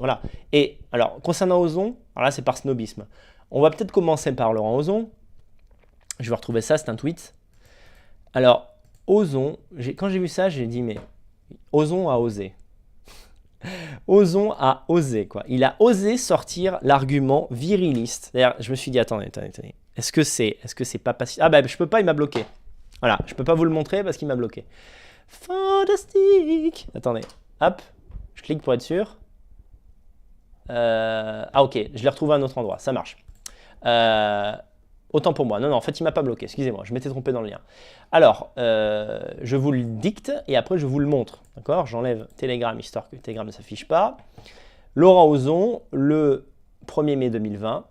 Voilà. Et alors, concernant Ozon, alors là, c'est par snobisme. On va peut-être commencer par Laurent Ozon. Je vais retrouver ça, c'est un tweet. Alors, Ozon, quand j'ai vu ça, j'ai dit, mais Ozon a osé. Ozon a osé, quoi. Il a osé sortir l'argument viriliste. D'ailleurs, je me suis dit, attendez. Est-ce que c'est pas passif? Ah bah, je peux pas, il m'a bloqué. Voilà, je peux pas vous le montrer parce qu'il m'a bloqué. Fantastique. Attendez, hop, je clique pour être sûr. Ah ok, je l'ai retrouvé à un autre endroit, ça marche. Autant pour moi. Non, en fait, il m'a pas bloqué, excusez-moi, je m'étais trompé dans le lien. Alors, je vous le dicte et après, je vous le montre. D'accord? J'enlève Telegram, histoire que Telegram ne s'affiche pas. Laurent Ozon, le 1er mai 2020.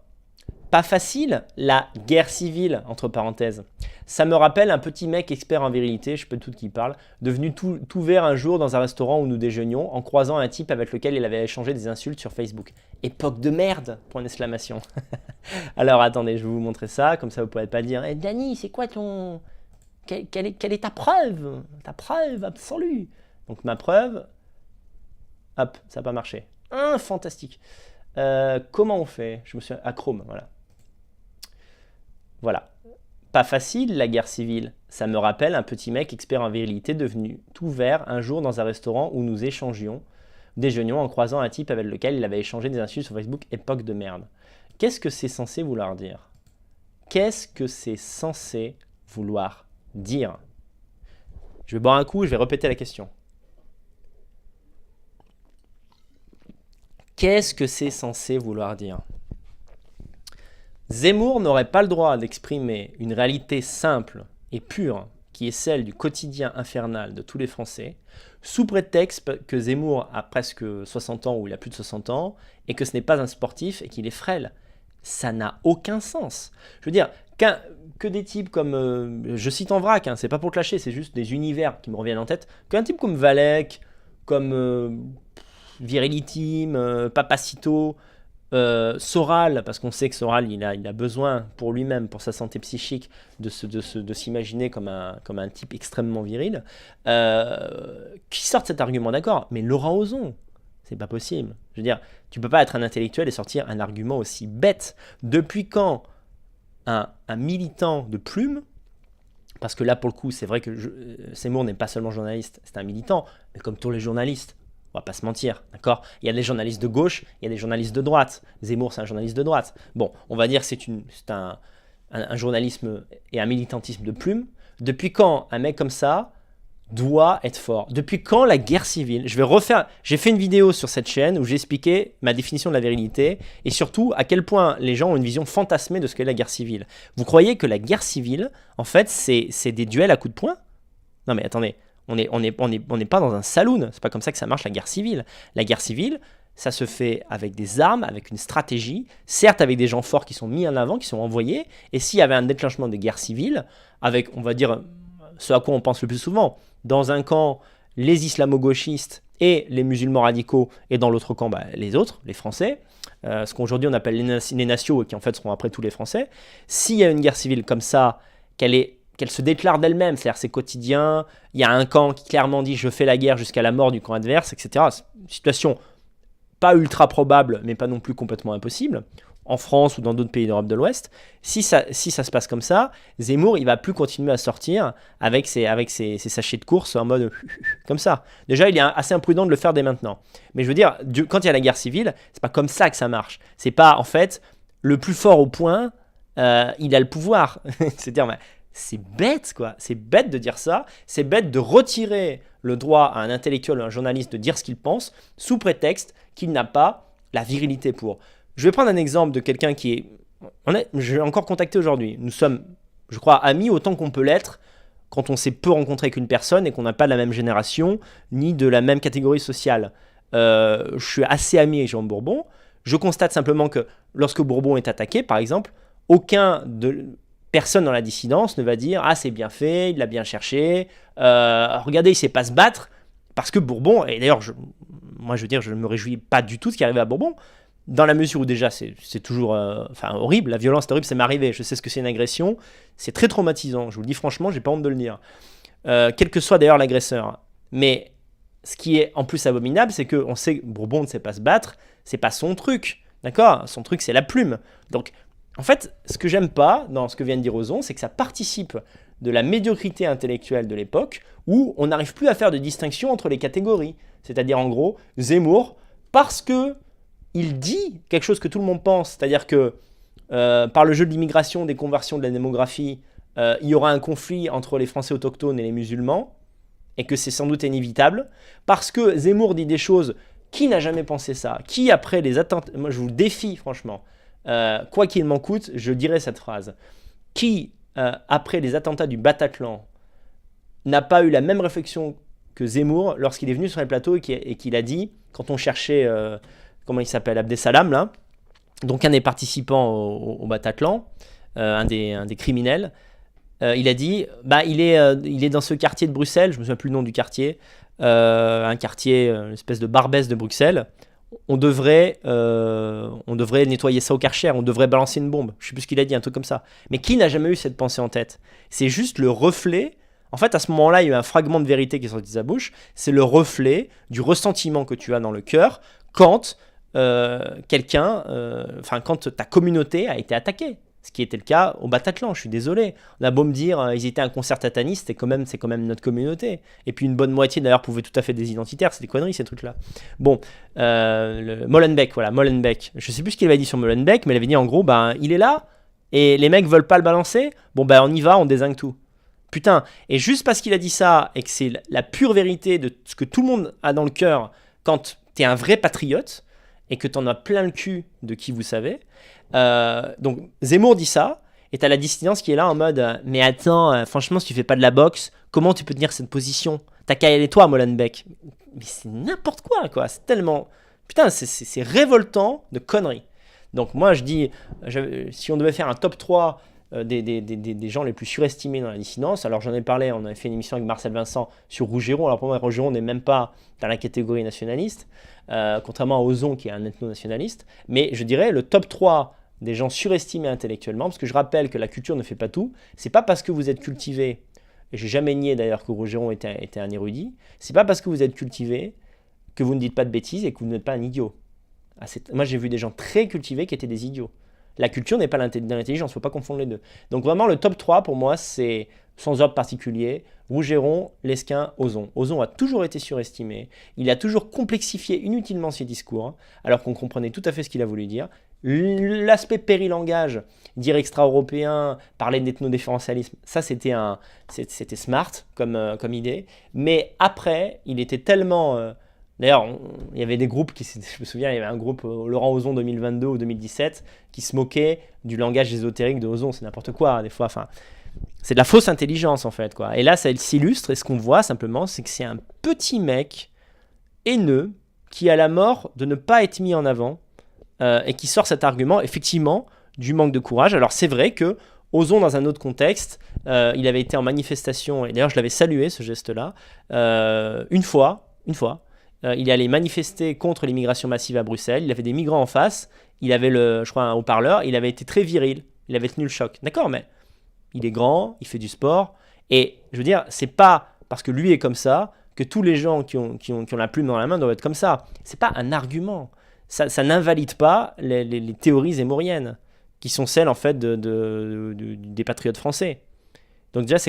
Pas facile, la guerre civile, entre parenthèses. Ça me rappelle un petit mec expert en virilité, je peux tout qui parle, devenu tout vert un jour dans un restaurant où nous déjeunions, en croisant un type avec lequel il avait échangé des insultes sur Facebook. Époque de merde, point d'exclamation. Alors attendez, je vais vous montrer ça, comme ça vous ne pourrez pas dire hey, Dany, c'est quoi ton... Quelle est ta preuve? Ta preuve absolue. Donc ma preuve... Hop, ça n'a pas marché. Fantastique. Comment on fait? Je me suis... à Chrome, voilà. Voilà. Pas facile, la guerre civile. Ça me rappelle un petit mec expert en virilité devenu tout vert un jour dans un restaurant où nous déjeunions en croisant un type avec lequel il avait échangé des insultes sur Facebook. Époque de merde. Qu'est-ce que c'est censé vouloir dire? Qu'est-ce que c'est censé vouloir dire? Je vais boire un coup, je vais répéter la question. Qu'est-ce que c'est censé vouloir dire? Zemmour n'aurait pas le droit d'exprimer une réalité simple et pure qui est celle du quotidien infernal de tous les Français, sous prétexte que Zemmour a presque 60 ans ou il a plus de 60 ans et que ce n'est pas un sportif et qu'il est frêle. Ça n'a aucun sens. Je veux dire, que des types comme, je cite en vrac, hein, c'est pas pour clasher, c'est juste des univers qui me reviennent en tête, qu'un type comme Valek, comme Virilitime, Papacito, Soral, parce qu'on sait que Soral il a besoin pour lui-même, pour sa santé psychique, de s'imaginer comme un type extrêmement viril, qui sortent cet argument, d'accord, mais Laurent Ozon, c'est pas possible. Je veux dire, tu peux pas être un intellectuel et sortir un argument aussi bête. Depuis quand un militant de plume, parce que là pour le coup c'est vrai que Zemmour n'est pas seulement journaliste, c'est un militant, mais comme tous les journalistes, on va pas se mentir, d'accord? Il y a des journalistes de gauche, il y a des journalistes de droite. Zemmour, c'est un journaliste de droite. Bon, on va dire que c'est un journalisme et un militantisme de plume. Depuis quand un mec comme ça doit être fort? Depuis quand la guerre civile? J'ai fait une vidéo sur cette chaîne où j'ai expliqué ma définition de la virilité et surtout à quel point les gens ont une vision fantasmée de ce qu'est la guerre civile. Vous croyez que la guerre civile, en fait, c'est des duels à coups de poing? Non mais attendez. On n'est pas dans un saloon, c'est pas comme ça que ça marche la guerre civile. La guerre civile, ça se fait avec des armes, avec une stratégie, certes avec des gens forts qui sont mis en avant, qui sont envoyés, et s'il y avait un déclenchement de guerre civile, avec, on va dire, ce à quoi on pense le plus souvent, dans un camp, les islamo-gauchistes et les musulmans radicaux, et dans l'autre camp, les autres, les Français, ce qu'aujourd'hui on appelle les nationaux, et qui en fait seront après tous les Français, s'il y a une guerre civile comme ça, qu'elle se déclare d'elle-même, c'est-à-dire c'est quotidien, il y a un camp qui clairement dit je fais la guerre jusqu'à la mort du camp adverse, etc. C'est une situation pas ultra probable, mais pas non plus complètement impossible, en France ou dans d'autres pays d'Europe de l'Ouest. Si ça se passe comme ça, Zemmour, il va plus continuer à sortir avec ses sachets de course en mode comme ça. Déjà, il est assez imprudent de le faire dès maintenant. Mais je veux dire, quand il y a la guerre civile, c'est pas comme ça que ça marche. C'est pas, en fait, le plus fort au point, il a le pouvoir. C'est-à-dire, c'est bête, quoi. C'est bête de dire ça. C'est bête de retirer le droit à un intellectuel ou à un journaliste de dire ce qu'il pense sous prétexte qu'il n'a pas la virilité pour. Je vais prendre un exemple de quelqu'un qui est... Je l'ai encore contacté aujourd'hui. Nous sommes, je crois, amis autant qu'on peut l'être quand on s'est peu rencontré avec une personne et qu'on n'a pas la même génération ni de la même catégorie sociale. Je suis assez ami avec Jean Bourbon. Je constate simplement que lorsque Bourbon est attaqué, par exemple, personne dans la dissidence ne va dire « Ah, c'est bien fait, il l'a bien cherché, regardez, il ne sait pas se battre », parce que Bourbon, et d'ailleurs, moi je veux dire, je ne me réjouis pas du tout de ce qui est arrivé à Bourbon, dans la mesure où déjà c'est toujours horrible, la violence est horrible, ça m'est arrivé, je sais ce que c'est une agression, c'est très traumatisant, je vous le dis franchement, j'ai pas honte de le dire, quel que soit d'ailleurs l'agresseur. Mais ce qui est en plus abominable, c'est qu'on sait que Bourbon ne sait pas se battre, C'est pas son truc, d'accord? Son truc, c'est la plume. Donc, en fait, ce que j'aime pas dans ce que vient de dire Ozon, c'est que ça participe de la médiocrité intellectuelle de l'époque où on n'arrive plus à faire de distinction entre les catégories. C'est-à-dire, en gros, Zemmour, parce que il dit quelque chose que tout le monde pense, c'est-à-dire que par le jeu de l'immigration, des conversions de la démographie, il y aura un conflit entre les Français autochtones et les musulmans, et que c'est sans doute inévitable, parce que Zemmour dit des choses, qui n'a jamais pensé ça? Qui, après les attentats, moi je vous le défie franchement, quoi qu'il m'en coûte, je dirais cette phrase, qui, après les attentats du Bataclan, n'a pas eu la même réflexion que Zemmour lorsqu'il est venu sur les plateaux et qu'il a dit, quand on cherchait, comment il s'appelle, Abdesalam, là, donc un des participants au Bataclan, un des criminels, il a dit, il est dans ce quartier de Bruxelles, je ne me souviens plus le nom du quartier, un quartier, une espèce de Barbès de Bruxelles, on devrait nettoyer ça au Karcher, on devrait balancer une bombe, je ne sais plus ce qu'il a dit, un truc comme ça. Mais qui n'a jamais eu cette pensée en tête? C'est juste le reflet. En fait, à ce moment-là, il y a eu un fragment de vérité qui est sorti de sa bouche. C'est le reflet du ressentiment que tu as dans le cœur quand quand ta communauté a été attaquée. Ce qui était le cas au Bataclan, je suis désolé. On a beau me dire, ils étaient un concert sataniste, c'est quand même notre communauté. Et puis une bonne moitié d'ailleurs pouvait tout à fait des identitaires, c'est des conneries ces trucs-là. Bon, Molenbeek, voilà, Molenbeek. Je sais plus ce qu'il avait dit sur Molenbeek, mais il avait dit en gros, il est là, et les mecs veulent pas le balancer, on y va, on dézingue tout. Putain, et juste parce qu'il a dit ça, et que c'est la pure vérité de ce que tout le monde a dans le cœur quand t'es un vrai patriote, et que t'en as plein le cul de qui vous savez, donc Zemmour dit ça, et t'as la dissidence qui est là en mode mais attends, franchement, si tu fais pas de la boxe, comment tu peux tenir cette position? T'as qu'à y aller toi, Molenbeek. Mais c'est n'importe quoi, c'est tellement... Putain, c'est révoltant de conneries. Donc moi je dis, si on devait faire un top 3 des gens les plus surestimés dans la dissidence, alors j'en ai parlé, on avait fait une émission avec Marcel Vincent sur Rougeron, alors pour moi Rougeron n'est même pas dans la catégorie nationaliste, contrairement à Ozon qui est un ethno-nationaliste, mais je dirais le top 3 des gens surestimés intellectuellement, parce que je rappelle que la culture ne fait pas tout, c'est pas parce que vous êtes cultivé, et j'ai jamais nié d'ailleurs que Rougeron était un érudit, c'est pas parce que vous êtes cultivé que vous ne dites pas de bêtises et que vous n'êtes pas un idiot. Moi j'ai vu des gens très cultivés qui étaient des idiots. La culture n'est pas de l'intelligence, il ne faut pas confondre les deux. Donc vraiment, le top 3 pour moi, c'est sans ordre particulier, Rougeron, Lesquin, Ozon. Ozon a toujours été surestimé, il a toujours complexifié inutilement ses discours, alors qu'on comprenait tout à fait ce qu'il a voulu dire. L'aspect périlangage, dire extra-européen, parler d'ethno-déférentialisme, ça c'était smart comme idée. Mais après, il était tellement... D'ailleurs, il y avait des groupes, je me souviens, il y avait un groupe, Laurent Ozon 2022 ou 2017, qui se moquait du langage ésotérique de Ozon. C'est n'importe quoi, des fois. Enfin, c'est de la fausse intelligence, en fait, quoi. Et là, ça s'illustre, et ce qu'on voit, simplement, c'est que c'est un petit mec haineux qui a la mort de ne pas être mis en avant et qui sort cet argument, effectivement, du manque de courage. Alors, c'est vrai que Ozon, dans un autre contexte, il avait été en manifestation, et d'ailleurs, je l'avais salué, ce geste-là, une fois, il allait manifester contre l'immigration massive à Bruxelles. Il avait des migrants en face. Il avait, je crois, un haut-parleur. Il avait été très viril. Il avait tenu le choc. D'accord, mais il est grand, il fait du sport. Et je veux dire, c'est pas parce que lui est comme ça que tous les gens qui ont la plume dans la main doivent être comme ça. C'est pas un argument. Ça n'invalide pas les théories zémouriennes, qui sont celles, en fait, des patriotes français. Donc déjà, c'est